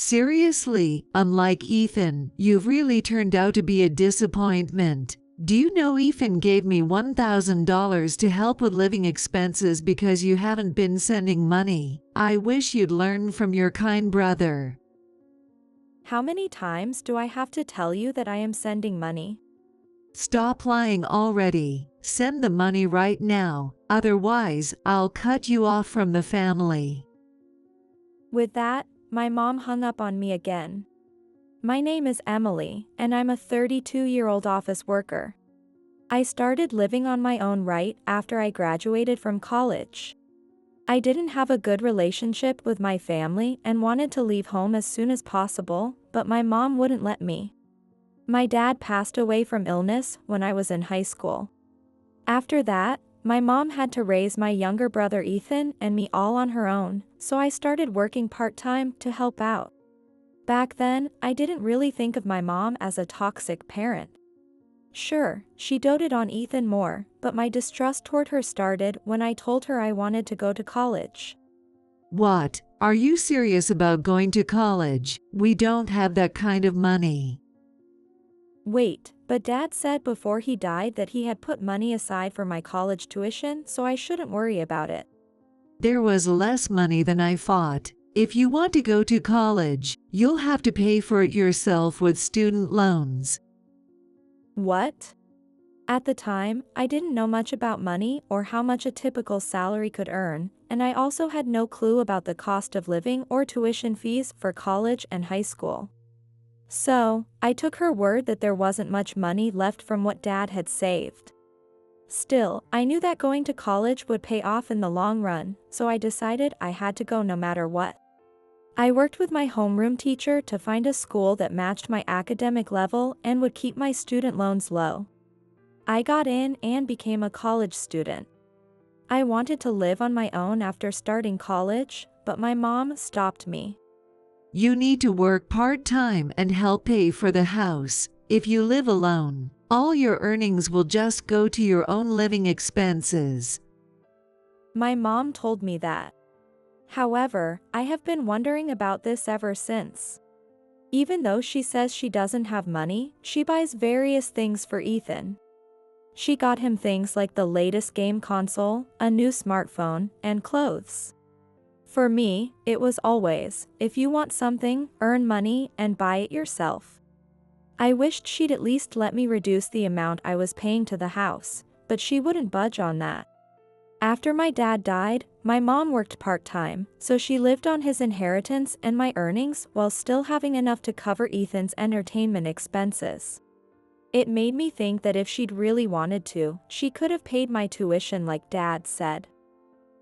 Seriously, unlike Ethan, you've really turned out to be a disappointment. Do you know Ethan gave me $1,000 to help with living expenses because you haven't been sending money? I wish you'd learn from your kind brother. How many times do I have to tell you that I am sending money? Stop lying already. Send the money right now, otherwise I'll cut you off from the family. With that, my mom hung up on me again. My name is Emily, and I'm a 32-year-old office worker. I started living on my own right after I graduated from college. I didn't have a good relationship with my family and wanted to leave home as soon as possible, but my mom wouldn't let me. My dad passed away from illness when I was in high school. After that, my mom had to raise my younger brother Ethan and me all on her own, so I started working part-time to help out. Back then, I didn't really think of my mom as a toxic parent. Sure, she doted on Ethan more, but my distrust toward her started when I told her I wanted to go to college. What? Are you serious about going to college? We don't have that kind of money. Wait, but Dad said before he died that he had put money aside for my college tuition, so I shouldn't worry about it. There was less money than I thought. If you want to go to college, you'll have to pay for it yourself with student loans. What? At the time, I didn't know much about money or how much a typical salary could earn, and I also had no clue about the cost of living or tuition fees for college and high school. So, I took her word that there wasn't much money left from what Dad had saved. Still, I knew that going to college would pay off in the long run, so I decided I had to go no matter what. I worked with my homeroom teacher to find a school that matched my academic level and would keep my student loans low. I got in and became a college student. I wanted to live on my own after starting college, but my mom stopped me. You need to work part-time and help pay for the house. If you live alone, all your earnings will just go to your own living expenses. My mom told me that. However, I have been wondering about this ever since. Even though she says she doesn't have money, she buys various things for Ethan. She got him things like the latest game console, a new smartphone, and clothes. For me, it was always, if you want something, earn money and buy it yourself. I wished she'd at least let me reduce the amount I was paying to the house, but she wouldn't budge on that. After my dad died, my mom worked part-time, so she lived on his inheritance and my earnings while still having enough to cover Ethan's entertainment expenses. It made me think that if she'd really wanted to, she could have paid my tuition like Dad said.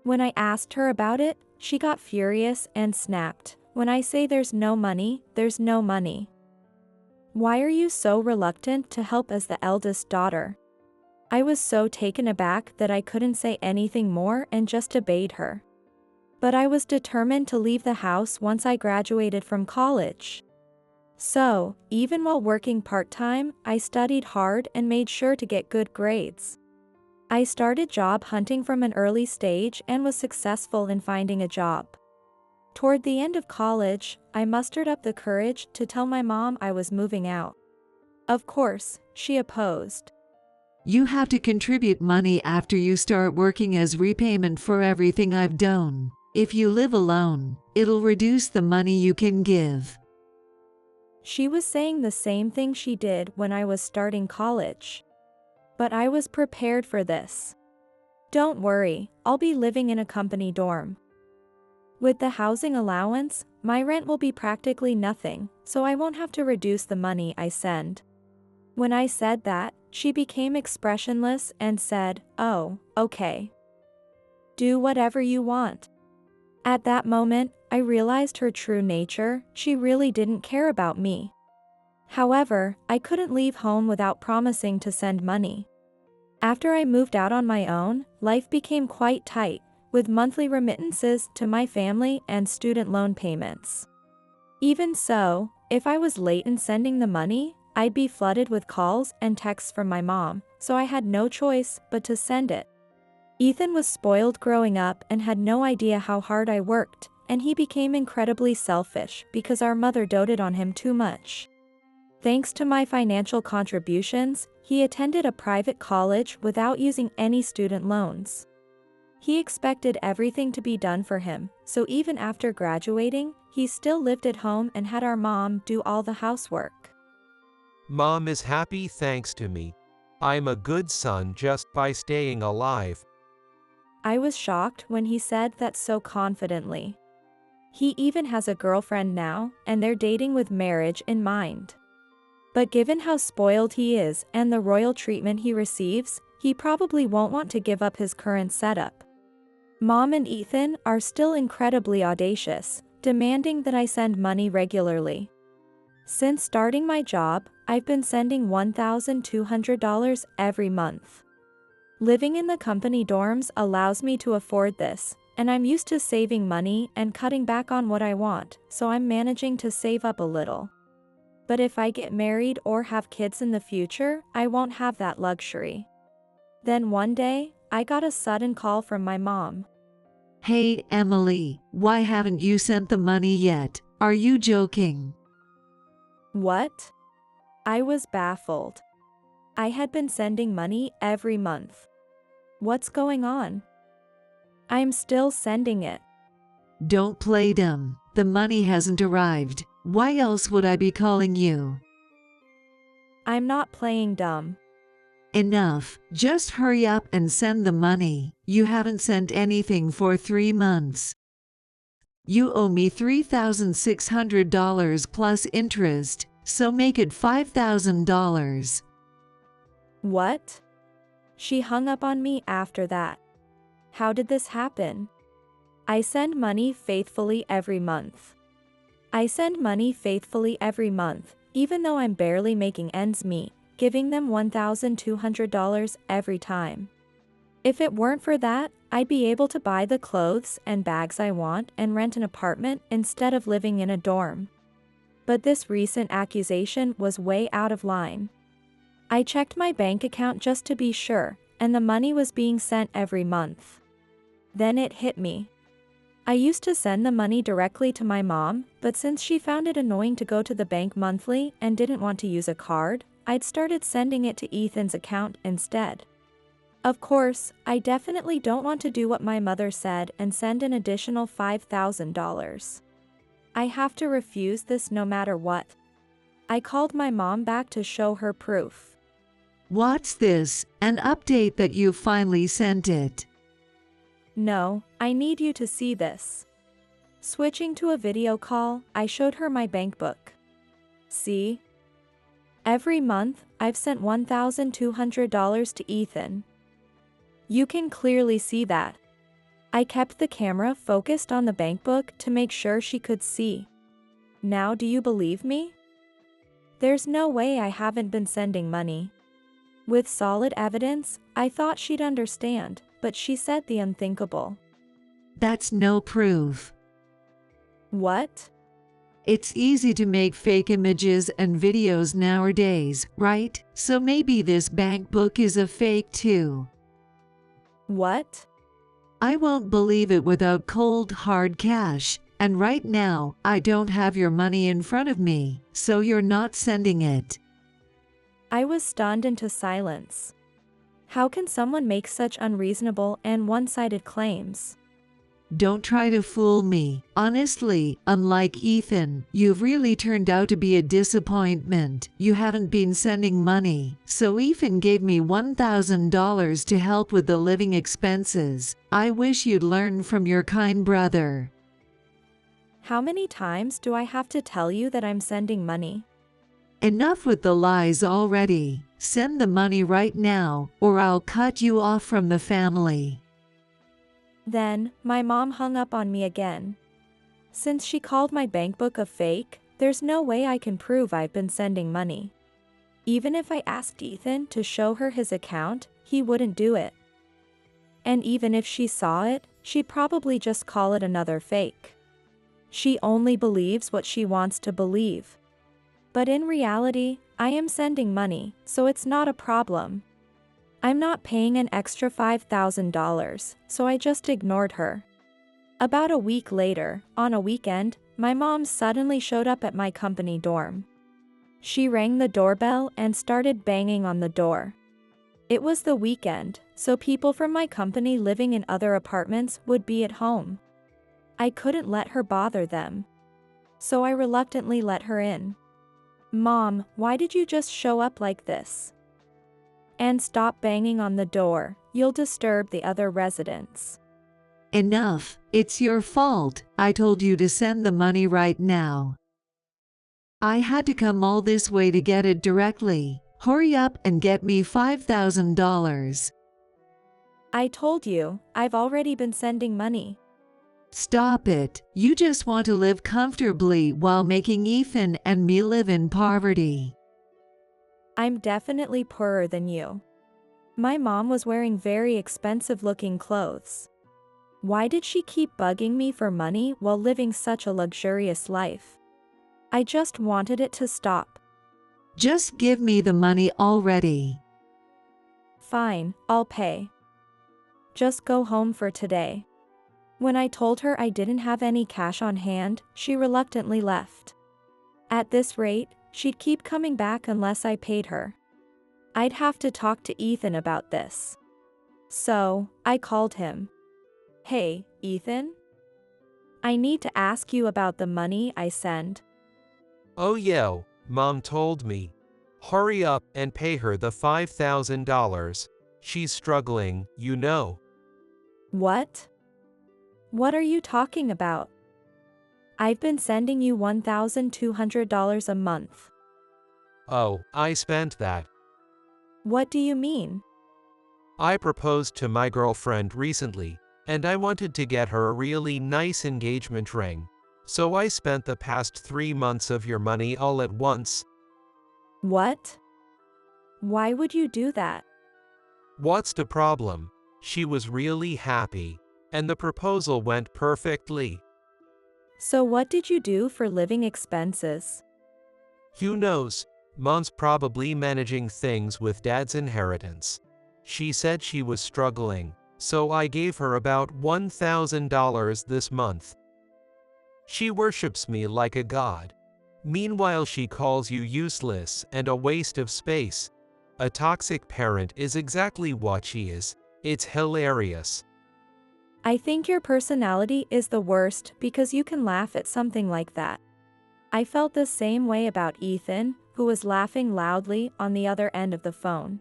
When I asked her about it, she got furious and snapped, "When I say there's no money, there's no money. Why are you so reluctant to help as the eldest daughter?" I was so taken aback that I couldn't say anything more and just obeyed her. But I was determined to leave the house once I graduated from college. So, even while working part-time, I studied hard and made sure to get good grades. I started job hunting from an early stage and was successful in finding a job. Toward the end of college, I mustered up the courage to tell my mom I was moving out. Of course, she opposed. You have to contribute money after you start working as repayment for everything I've done. If you live alone, it'll reduce the money you can give. She was saying the same thing she did when I was starting college. But I was prepared for this. Don't worry, I'll be living in a company dorm. With the housing allowance, my rent will be practically nothing, so I won't have to reduce the money I send. When I said that, she became expressionless and said, "Oh, okay. Do whatever you want." At that moment, I realized her true nature. She really didn't care about me. However, I couldn't leave home without promising to send money. After I moved out on my own, life became quite tight, with monthly remittances to my family and student loan payments. Even so, if I was late in sending the money, I'd be flooded with calls and texts from my mom, so I had no choice but to send it. Ethan was spoiled growing up and had no idea how hard I worked, and he became incredibly selfish because our mother doted on him too much. Thanks to my financial contributions, he attended a private college without using any student loans. He expected everything to be done for him, so even after graduating, he still lived at home and had our mom do all the housework. Mom is happy thanks to me. I'm a good son just by staying alive. I was shocked when he said that so confidently. He even has a girlfriend now, and they're dating with marriage in mind. But given how spoiled he is and the royal treatment he receives, he probably won't want to give up his current setup. Mom and Ethan are still incredibly audacious, demanding that I send money regularly. Since starting my job, I've been sending $1,200 every month. Living in the company dorms allows me to afford this, and I'm used to saving money and cutting back on what I want, so I'm managing to save up a little. But if I get married or have kids in the future, I won't have that luxury. Then one day, I got a sudden call from my mom. Hey, Emily, why haven't you sent the money yet? Are you joking? What? I was baffled. I had been sending money every month. What's going on? I'm still sending it. Don't play dumb. The money hasn't arrived. Why else would I be calling you? I'm not playing dumb. Enough. Just hurry up and send the money. You haven't sent anything for 3 months. You owe me $3,600 plus interest, so make it $5,000. What? She hung up on me after that. How did this happen? I send money faithfully every month. Even though I'm barely making ends meet, giving them $1,200 every time. If it weren't for that, I'd be able to buy the clothes and bags I want and rent an apartment instead of living in a dorm. But this recent accusation was way out of line. I checked my bank account just to be sure, and the money was being sent every month. Then it hit me. I used to send the money directly to my mom, but since she found it annoying to go to the bank monthly and didn't want to use a card, I'd started sending it to Ethan's account instead. Of course, I definitely don't want to do what my mother said and send an additional $5,000. I have to refuse this no matter what. I called my mom back to show her proof. What's this? An update that you finally sent it? No, I need you to see this. Switching to a video call, I showed her my bank book. See? Every month, I've sent $1,200 to Ethan. You can clearly see that. I kept the camera focused on the bank book to make sure she could see. Now do you believe me? There's no way I haven't been sending money. With solid evidence, I thought she'd understand, but she said the unthinkable. That's no proof. What? It's easy to make fake images and videos nowadays, right? So maybe this bank book is a fake too. What? I won't believe it without cold hard cash, and right now, I don't have your money in front of me, so you're not sending it. I was stunned into silence. How can someone make such unreasonable and one-sided claims? Don't try to fool me. Honestly, unlike Ethan, you've really turned out to be a disappointment. You haven't been sending money, so Ethan gave me $1,000 to help with the living expenses. I wish you'd learn from your kind brother. How many times do I have to tell you that I'm sending money? Enough with the lies already. Send the money right now, or I'll cut you off from the family. Then, my mom hung up on me again. Since she called my bank book a fake, there's no way I can prove I've been sending money. Even if I asked Ethan to show her his account, he wouldn't do it. And even if she saw it, she'd probably just call it another fake. She only believes what she wants to believe. But in reality, I am sending money, so it's not a problem. I'm not paying an extra $5,000, so I just ignored her. About a week later, on a weekend, my mom suddenly showed up at my company dorm. She rang the doorbell and started banging on the door. It was the weekend, so people from my company living in other apartments would be at home. I couldn't let her bother them. So I reluctantly let her in. "Mom, why did you just show up like this? And stop banging on the door, you'll disturb the other residents." Enough, it's your fault. I told you to send the money right now. I had to come all this way to get it directly. Hurry up and get me $5,000. I told you, I've already been sending money. Stop it. You just want to live comfortably while making Ethan and me live in poverty. I'm definitely poorer than you. My mom was wearing very expensive-looking clothes. Why did she keep bugging me for money while living such a luxurious life? I just wanted it to stop. Just give me the money already. Fine, I'll pay. Just go home for today. When I told her I didn't have any cash on hand, she reluctantly left. At this rate, she'd keep coming back unless I paid her. I'd have to talk to Ethan about this. So, I called him. "Hey, Ethan? I need to ask you about the money I send." Oh yo, Mom told me. Hurry up and pay her the $5,000. She's struggling, you know. What? What are you talking about? I've been sending you $1,200 a month. Oh, I spent that. What do you mean? I proposed to my girlfriend recently, and I wanted to get her a really nice engagement ring. So I spent the past 3 months of your money all at once. What? Why would you do that? What's the problem? She was really happy, and the proposal went perfectly. So what did you do for living expenses? Who knows? Mom's probably managing things with Dad's inheritance. She said she was struggling, so I gave her about $1,000 this month. She worships me like a god. Meanwhile, she calls you useless and a waste of space. A toxic parent is exactly what she is. It's hilarious. I think your personality is the worst because you can laugh at something like that. I felt the same way about Ethan, who was laughing loudly on the other end of the phone.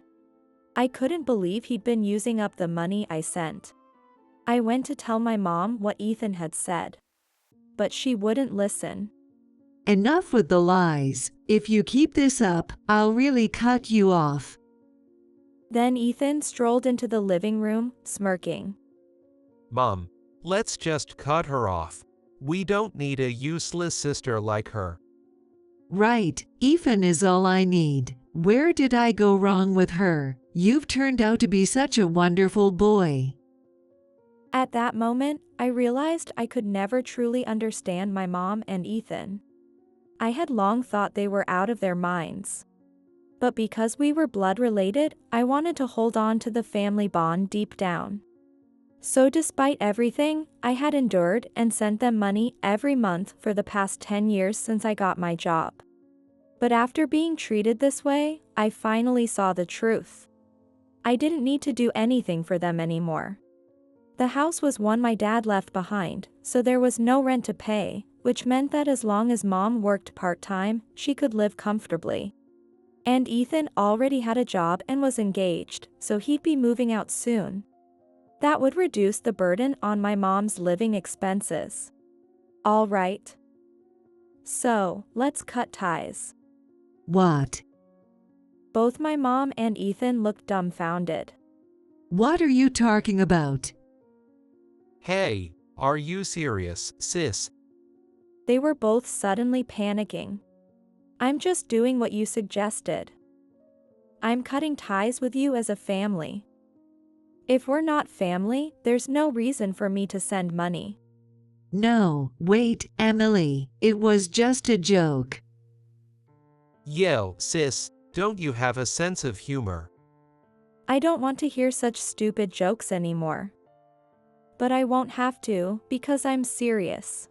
I couldn't believe he'd been using up the money I sent. I went to tell my mom what Ethan had said. But she wouldn't listen. Enough with the lies. If you keep this up, I'll really cut you off. Then Ethan strolled into the living room, smirking. Mom, let's just cut her off. We don't need a useless sister like her. Right, Ethan is all I need. Where did I go wrong with her? You've turned out to be such a wonderful boy. At that moment, I realized I could never truly understand my mom and Ethan. I had long thought they were out of their minds. But because we were blood related, I wanted to hold on to the family bond deep down. So despite everything I had endured and sent them money every month for the past 10 years since I got my job. But after being treated this way, I finally saw the truth. I didn't need to do anything for them anymore. The house was one my dad left behind, so there was no rent to pay, which meant that as long as mom worked part-time, she could live comfortably. And Ethan already had a job and was engaged, so he'd be moving out soon. That would reduce the burden on my mom's living expenses. All right. So, let's cut ties. What? Both my mom and Ethan looked dumbfounded. What are you talking about? Hey, are you serious, sis? They were both suddenly panicking. I'm just doing what you suggested. I'm cutting ties with you as a family. If we're not family, there's no reason for me to send money. No, wait, Emily, it was just a joke. Yo, sis, don't you have a sense of humor? I don't want to hear such stupid jokes anymore. but I won't have to, because I'm serious.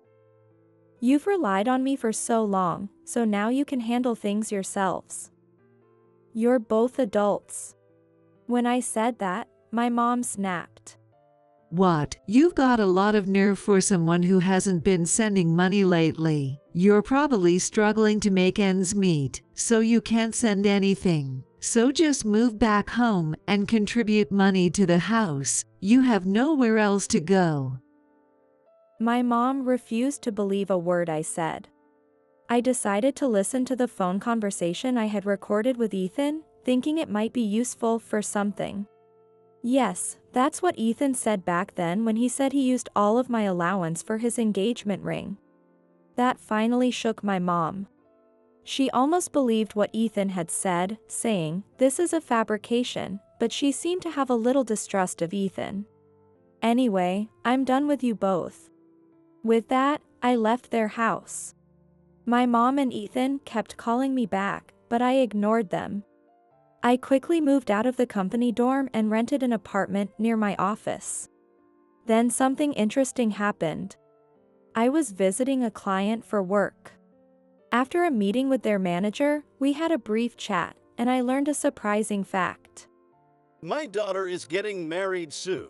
You've relied on me for so long, so now you can handle things yourselves. You're both adults. When I said that, my mom snapped. What? You've got a lot of nerve for someone who hasn't been sending money lately. You're probably struggling to make ends meet, so you can't send anything. So just move back home and contribute money to the house. You have nowhere else to go. My mom refused to believe a word I said. I decided to listen to the phone conversation I had recorded with Ethan, thinking it might be useful for something. Yes, that's what Ethan said back then when he said he used all of my allowance for his engagement ring. That finally shook my mom. She almost believed what Ethan had said, saying, "This is a fabrication," but she seemed to have a little distrust of Ethan. Anyway, I'm done with you both. With that, I left their house. My mom and Ethan kept calling me back, but I ignored them. I quickly moved out of the company dorm and rented an apartment near my office. Then something interesting happened. I was visiting a client for work. After a meeting with their manager, we had a brief chat, and I learned a surprising fact. My daughter is getting married soon.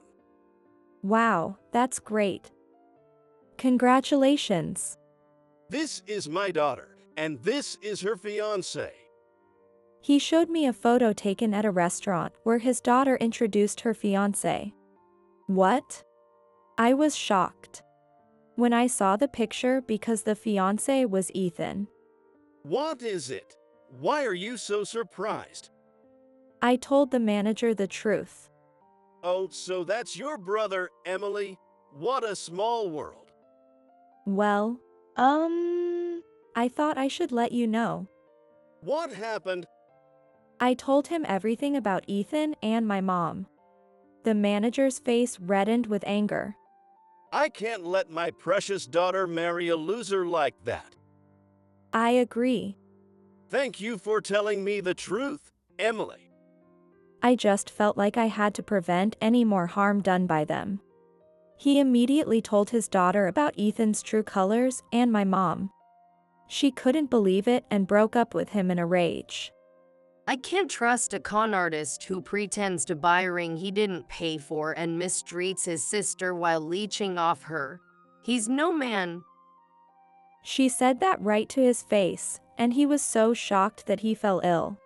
Wow, that's great. Congratulations. This is my daughter, and this is her fiancé. He showed me a photo taken at a restaurant where his daughter introduced her fiancé. What? I was shocked when I saw the picture because the fiancé was Ethan. What is it? Why are you so surprised? I told the manager the truth. Oh, so that's your brother, Emily? What a small world. Well, I thought I should let you know. What happened? I told him everything about Ethan and my mom. The manager's face reddened with anger. I can't let my precious daughter marry a loser like that. I agree. Thank you for telling me the truth, Emily. I just felt like I had to prevent any more harm done by them. He immediately told his daughter about Ethan's true colors and my mom. She couldn't believe it and broke up with him in a rage. I can't trust a con artist who pretends to buy a ring he didn't pay for and mistreats his sister while leeching off her. He's no man. She said that right to his face, and he was so shocked that he fell ill.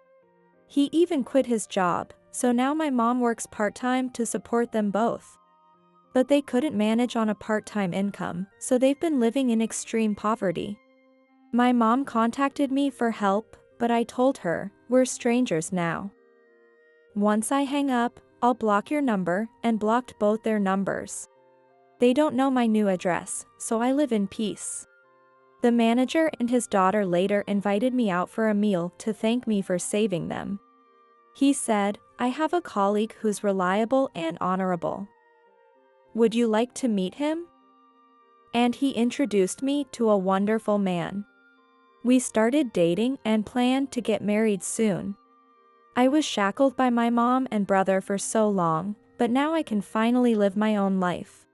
He even quit his job, so now my mom works part-time to support them both. But they couldn't manage on a part-time income, so they've been living in extreme poverty. My mom contacted me for help, but I told her, we're strangers now. Once I hang up, I'll block your number, and blocked both their numbers. They don't know my new address, so I live in peace. The manager and his daughter later invited me out for a meal to thank me for saving them. He said, I have a colleague who's reliable and honorable. Would you like to meet him? And he introduced me to a wonderful man. We started dating and planned to get married soon. I was shackled by my mom and brother for so long, but now I can finally live my own life.